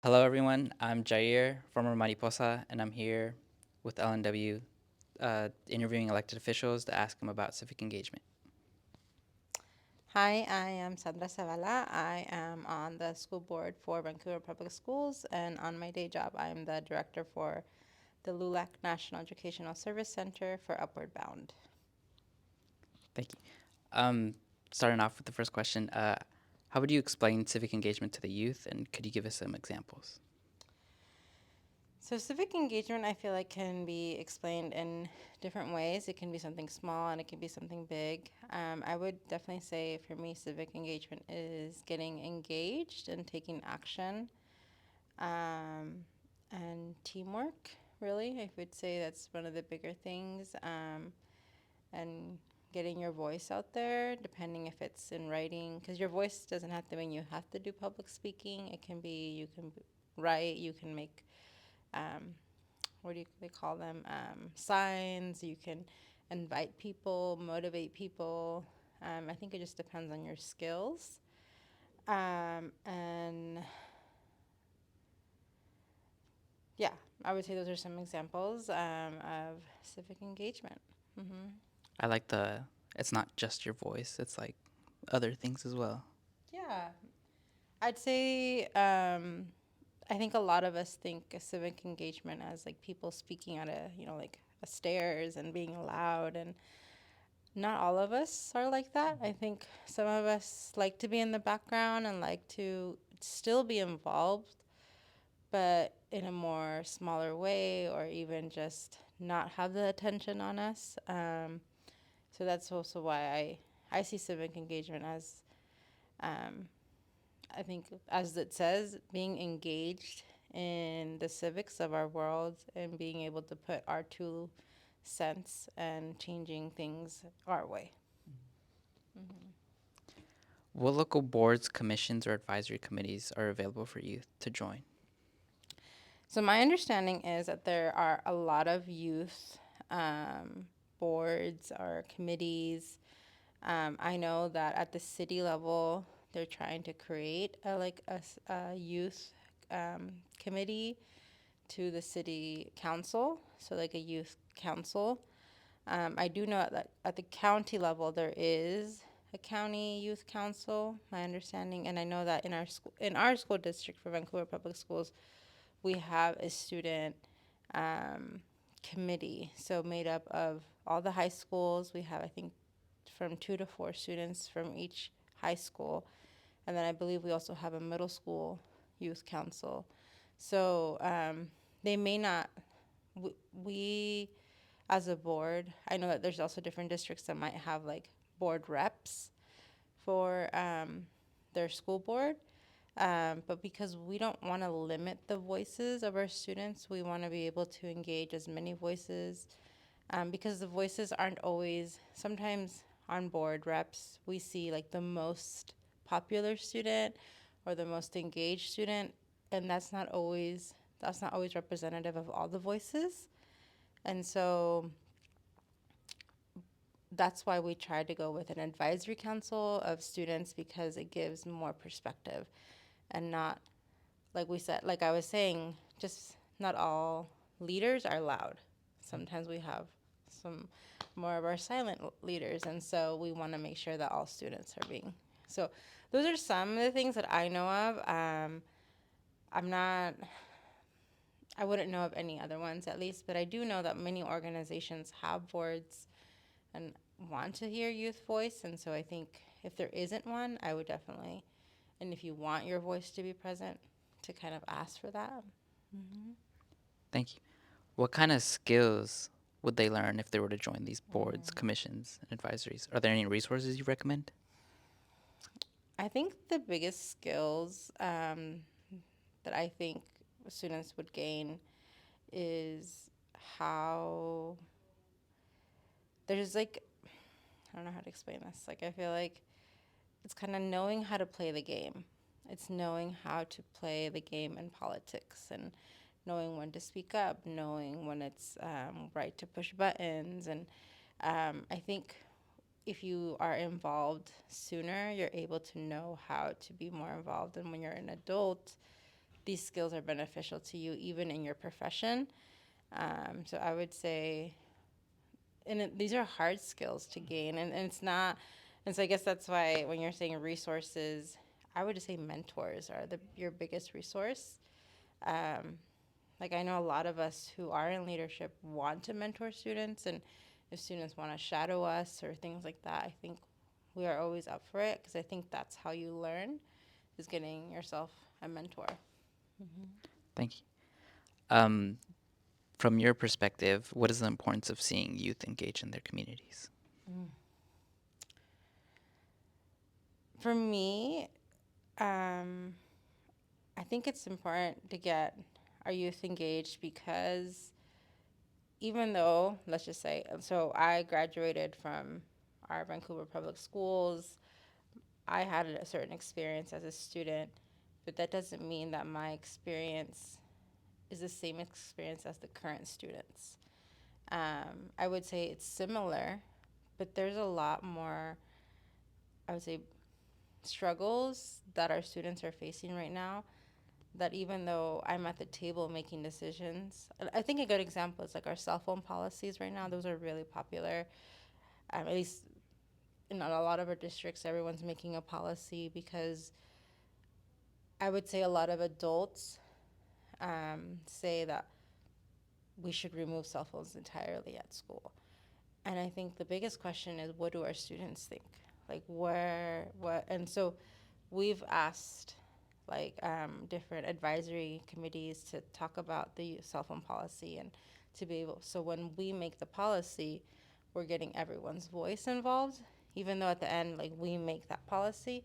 Hello, everyone. I'm Jair, former Mariposa, and I'm here with LNW interviewing elected officials to ask them about civic engagement. Hi, I am Sandra Zavala. I am on the school board for Vancouver Public Schools, and on my day job, I am the director for the LULAC National Educational Service Center for Upward Bound. Thank you. Um, Starting off with the first question, how would you explain civic engagement to the youth, and could you give us some examples? So, civic engagement, I feel like, can be explained in different ways. It can be something small and it can be something big. I would definitely say for me, civic engagement is getting engaged and taking action um, and teamwork, really. I would say that's one of the bigger things. And getting your voice out there, depending if it's in writing, because your voice doesn't have to mean you have to do public speaking. It can be you can write, you can make um, what do they call them? Signs. You can invite people, motivate people. I think it just depends on your skills. And yeah, I would say those are some examples of civic engagement. hmm I like it's not just your voice, it's like other things as well. Yeah, I'd say I think a lot of us think of civic engagement as like people speaking at like a stairs and being loud, and not all of us are like that. I think some of us like to be in the background and like to still be involved, but in a more smaller way, or even just not have the attention on us. So that's also why I see civic engagement as um, I think, as it says, being engaged in the civics of our world and being able to put our 2 cents and changing things our way. What local boards, commissions, or advisory committees are available for youth to join? So, my understanding is that there are a lot of youth boards or committees. I know that at the city level, they're trying to create a youth committee to the city council, so like a youth council. I do know that at the county level there is a county youth council, my understanding, and I know that in our school district for Vancouver Public Schools, we have a student um, committee, so made up of all the high schools. We have, I think, from 2 to 4 students from each high school, and then I believe we also have a middle school youth council. So they may not. We as a board, I know that there's also different districts that might have like board reps for their school board. But because we don't want to limit the voices of our students, we want to be able to engage as many voices, because the voices aren't always, sometimes on board reps, we see like the most popular student or the most engaged student, and that's not always representative of all the voices. And so that's why we tried to go with an advisory council of students, because it gives more perspective, and not, like we said, like I was saying, just not all leaders are loud. Sometimes we have some more of our silent leaders, and so we want to make sure that all students are being. So those are some of the things that I know of. I'm not. I wouldn't know of any other ones, at least, but I do know that many organizations have boards and want to hear youth voice, and so I think if there isn't one, I would definitely, and if you want your voice to be present, to kind of ask for that. Thank you. What kind of skills would they learn if they were to join these boards, commissions, and advisories? Are there any resources you recommend? I think the biggest skills that I think students would gain is how there's like, I don't know how to explain this. Like, I feel like it's kind of knowing how to play the game. It's knowing how to play the game in politics, and knowing when to speak up, knowing when it's right to push buttons. And I think if you are involved sooner, you're able to know how to be more involved. And when you're an adult, these skills are beneficial to you even in your profession. So I would say, these are hard skills to gain, and it's not. And so I guess that's why when you're saying resources, I would just say mentors are your biggest resource. Um, like I know a lot of us who are in leadership want to mentor students, and if students want to shadow us or things like that, I think we are always up for it because I think that's how you learn, is getting yourself a mentor. Thank you. Um, from your perspective, what is the importance of seeing youth engage in their communities? For me, um, I think it's important to get our youth engaged because even though, let's just say, so I graduated from our Vancouver public schools, I had a certain experience as a student, but that doesn't mean that my experience is the same experience as the current students. I would say it's similar, but there's a lot more, I would say, struggles that our students are facing right now, that even though I'm at the table making decisions, I think a good example is like our cell phone policies right now. Those are really popular. At least in a lot of our districts, everyone's making a policy because I would say a lot of adults say that we should remove cell phones entirely at school. And I think the biggest question is, what do our students think? Like, where, what? And so we've asked like different advisory committees to talk about the cell phone policy and to be able, so when we make the policy, we're getting everyone's voice involved, even though at the end, like, we make that policy,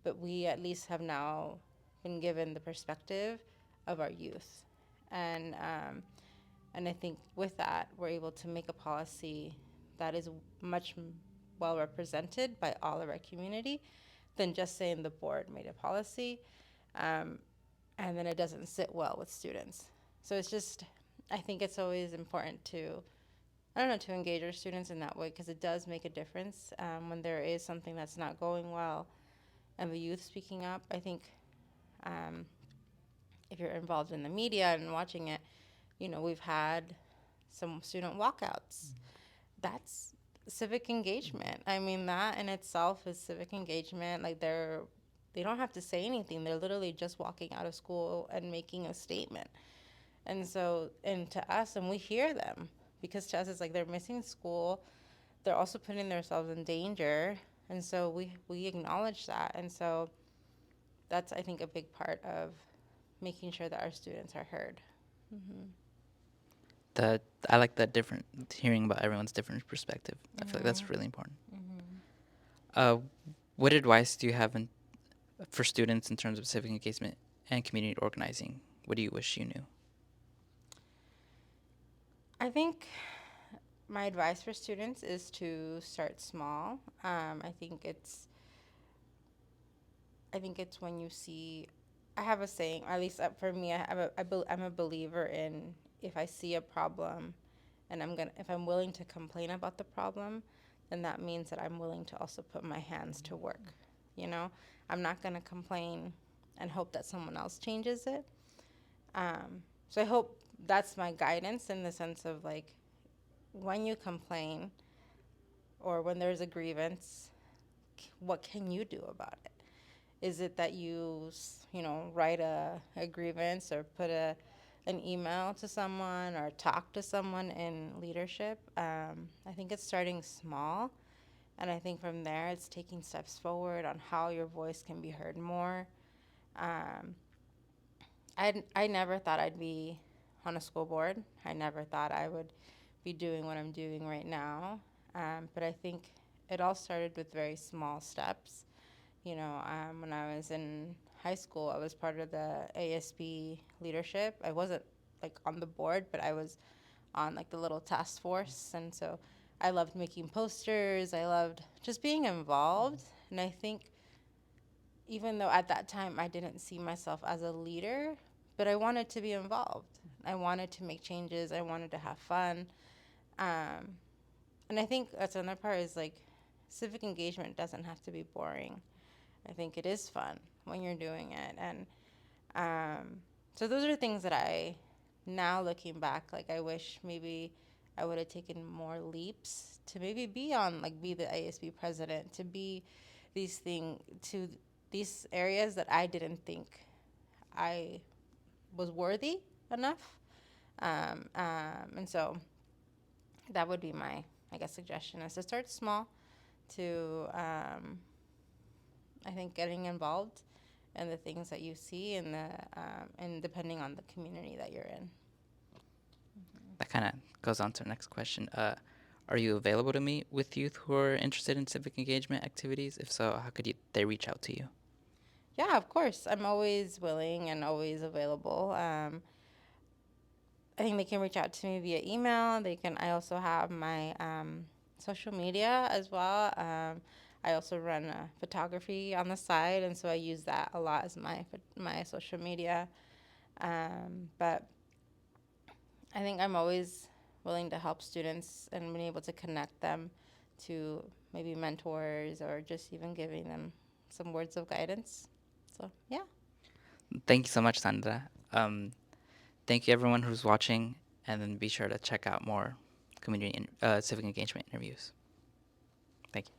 but we at least have now been given the perspective of our youth. And I think with that, we're able to make a policy that is much well represented by all of our community than just saying the board made a policy, um, and then it doesn't sit well with students. So it's just, I think it's always important to, I don't know, to engage our students in that way because it does make a difference when there is something that's not going well and the youth speaking up. I think um, if you're involved in the media and watching it, we've had some student walkouts. That's civic engagement. I mean, that in itself is civic engagement. Like, they don't have to say anything. They're literally just walking out of school and making a statement. And so, and to us, and we hear them, because to us it's like they're missing school. They're also putting themselves in danger. And so we acknowledge that. And so that's, I think, a big part of making sure that our students are heard. That I like that different hearing about everyone's different perspective. I feel like that's really important. Uh, what advice do you have for students in terms of civic engagement and community organizing? What do you wish you knew? I think my advice for students is to start small. I think it's when you see, I have a saying, at least for me, I'm a believer in, if I see a problem and if I'm willing to complain about the problem, then that means that I'm willing to also put my hands to work. You know, I'm not going to complain and hope that someone else changes it. So I hope that's my guidance, in the sense of, like, when you complain or when there's a grievance, what can you do about it? Is it that you write a grievance or put an email to someone or talk to someone in leadership? I think it's starting small, and I think from there it's taking steps forward on how your voice can be heard more. Um, I never thought I'd be on a school board. I never thought I would be doing what I'm doing right now. But I think it all started with very small steps. When I was in high school, I was part of the ASB leadership. I wasn't like on the board, but I was on like the little task force. And so I loved making posters. I loved just being involved. And I think even though at that time I didn't see myself as a leader, but I wanted to be involved. I wanted to make changes. I wanted to have fun. Um, and I think that's another part, is like, civic engagement doesn't have to be boring. I think it is fun when you're doing it. And So those are things that I, now looking back, like I wish maybe I would have taken more leaps to maybe be on, like be the ASB president, to be to these areas that I didn't think I was worthy enough. And so that would be my, I guess, suggestion, is to start small, to I think getting involved in the things that you see, and depending on the community that you're in. That kind of goes on to our next question. Are you available to meet with youth who are interested in civic engagement activities? If so, how could they reach out to you? Yeah, of course. I'm always willing and always available. I think they can reach out to me via email. They can. I also have my social media as well. I also run photography on the side, and so I use that a lot as my social media. But I think I'm always willing to help students and being able to connect them to maybe mentors, or just even giving them some words of guidance. So yeah. Thank you so much, Sandra. Thank you, everyone who's watching, and then be sure to check out more community civic engagement interviews. Thank you.